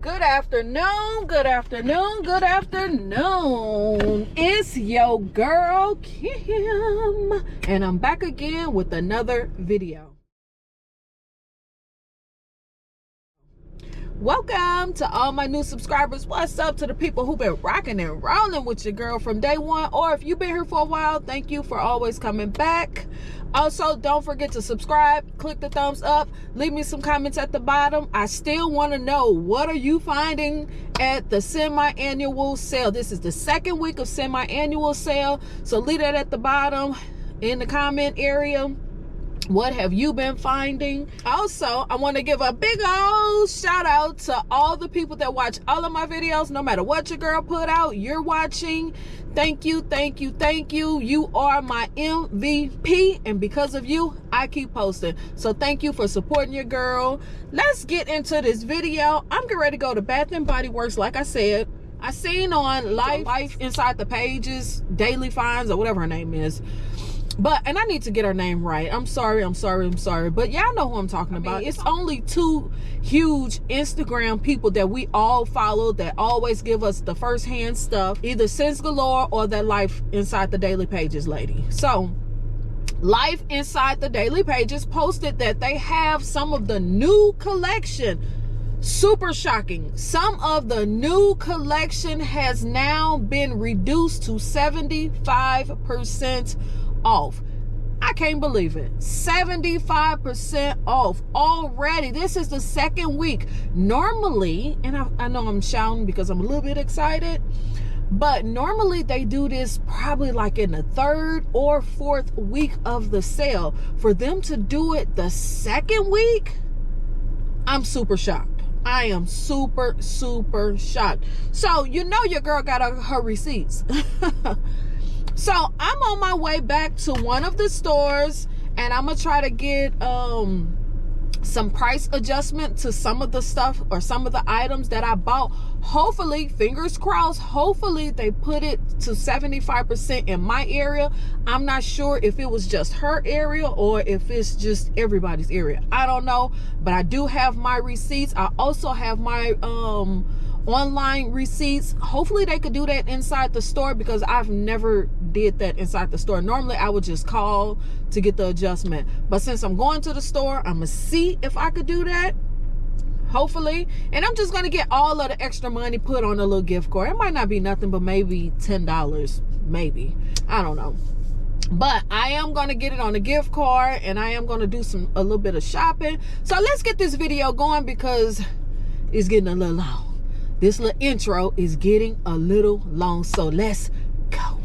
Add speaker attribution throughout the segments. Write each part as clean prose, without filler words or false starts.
Speaker 1: Good afternoon, good afternoon, good afternoon. It's your girl, Kim, and I'm back again with another video. Welcome to all my new subscribers. What's up to the people who've been rocking and rolling with your girl from day one, or if you've been here for a while, thank you for always coming back. Also, don't forget to subscribe, click the thumbs up, leave me some comments at the bottom. I still want to know, what are you finding at the semi-annual sale? This is the second week of semi-annual sale, so leave that at the bottom in the comment area. What have you been finding? Also, I want to give a big old shout out to all the people that watch all of my videos. No matter what your girl put out, you're watching. Thank you, thank you, thank you. You are my MVP, and because of you, I keep posting. So thank you for supporting your girl. Let's get into this video. I'm getting ready to go to Bath and Body Works. Like I said, I seen on Life Inside the Pages, Daily Finds, or whatever her name is. And I need to get her name right. I'm sorry. But y'all know who I'm talking about. It's only two huge Instagram people that we all follow that always give us the first-hand stuff. Either Sense Galore or that Life Inside the Daily Pages lady. So, Life Inside the Daily Pages posted that they have some of the new collection. Super shocking. Some of the new collection has now been reduced to 75% off. I can't believe it. 75% off already. This is the second week. Normally, and I know I'm shouting because I'm a little bit excited, but normally they do this probably like in the third or fourth week of the sale. For them to do it the second week, I'm super shocked. I am super shocked. So you know your girl got her receipts. So I'm on my way back to one of the stores, and I'm gonna try to get some price adjustment to some of the stuff or some of the items that I bought. Hopefully, fingers crossed, hopefully they put it to 75% in my area. I'm not sure if it was just her area or if it's just everybody's area. I don't know, but I do have my receipts. I also have my online receipts. Hopefully they could do that inside the store, because I've never did that inside the store. Normally I would just call to get the adjustment, but since I'm going to the store, I'm gonna see if I could do that, hopefully. And I'm just gonna get all of the extra money put on a little gift card. It might not be nothing, but maybe $10, maybe, I don't know. But I am going to get it on a gift card, and I am going to do a little bit of shopping. So let's get this video going, because it's getting a little long. This little intro is getting a little long, so let's go.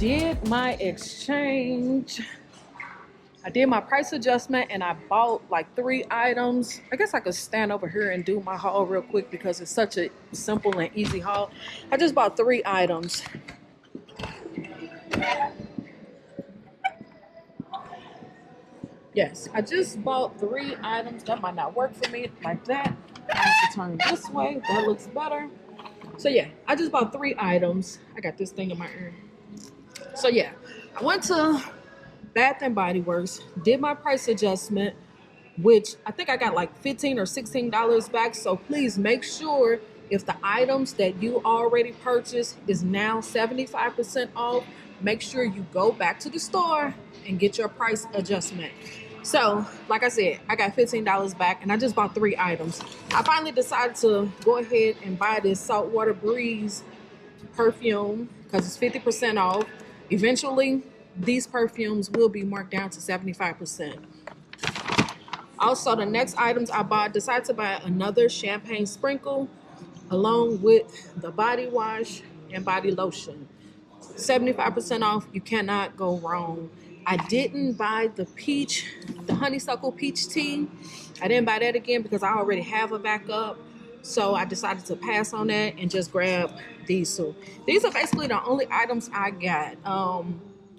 Speaker 1: did my exchange. I did my price adjustment and I bought like 3 items. I guess I could stand over here and do my haul real quick because it's such a simple and easy haul. I just bought 3 items. Yes, I just bought 3 items. That might not work for me like that. I have to turn this way. That looks better. So yeah, I just bought 3 items. I got this thing in my ear. So yeah, I went to Bath and Body Works, did my price adjustment, which I think I got like $15 or $16 back. So please make sure if the items that you already purchased is now 75% off, make sure you go back to the store and get your price adjustment. So like I said, I got $15 back and I just bought 3 items. I finally decided to go ahead and buy this Saltwater Breeze perfume because it's 50% off. Eventually, these perfumes will be marked down to 75%. Also, the next items I bought, decided to buy another champagne sprinkle along with the body wash and body lotion. 75% off, you cannot go wrong. I didn't buy the honeysuckle peach tea. I didn't buy that again because I already have a backup. So I decided to pass on that and just grab these. So these are basically the only items I got.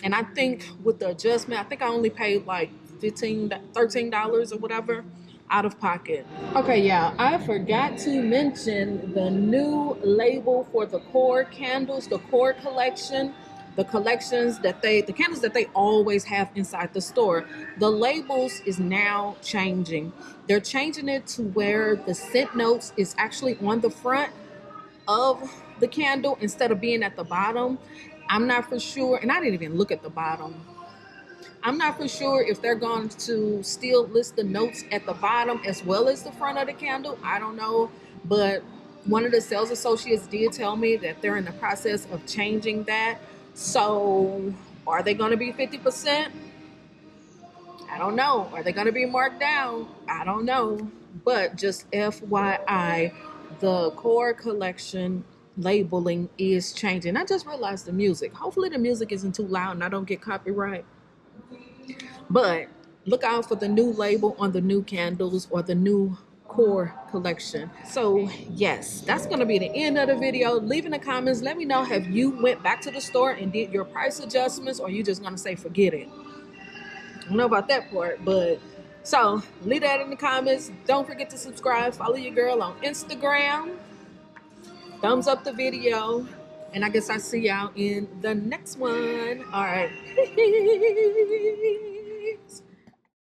Speaker 1: And I think with the adjustment, I think I only paid like $13 or whatever out of pocket. Okay, yeah, I forgot to mention the new label for the core candles, the core collection, the candles that they always have inside the store. The labels is now changing. They're changing it to where the scent notes is actually on the front of the candle instead of being at the bottom. I'm not for sure, and I didn't even look at the bottom. I'm not for sure if they're going to still list the notes at the bottom as well as the front of the candle. I don't know, but one of the sales associates did tell me that they're in the process of changing that. So are they going to be 50%? I don't know. Are they going to be marked down? I don't know. But just FYI, the core collection labeling is changing. I just realized the music. Hopefully the music isn't too loud and I don't get copyright. But look out for the new label on the new candles or the new core collection. So yes, that's going to be the end of the video. Leave in the comments. Let me know, have you went back to the store and did your price adjustments, or you just going to say forget it? I don't know about that part, but so leave that in the comments. Don't forget to subscribe. Follow your girl on Instagram. Thumbs up the video. And I guess I'll see y'all in the next one. All right.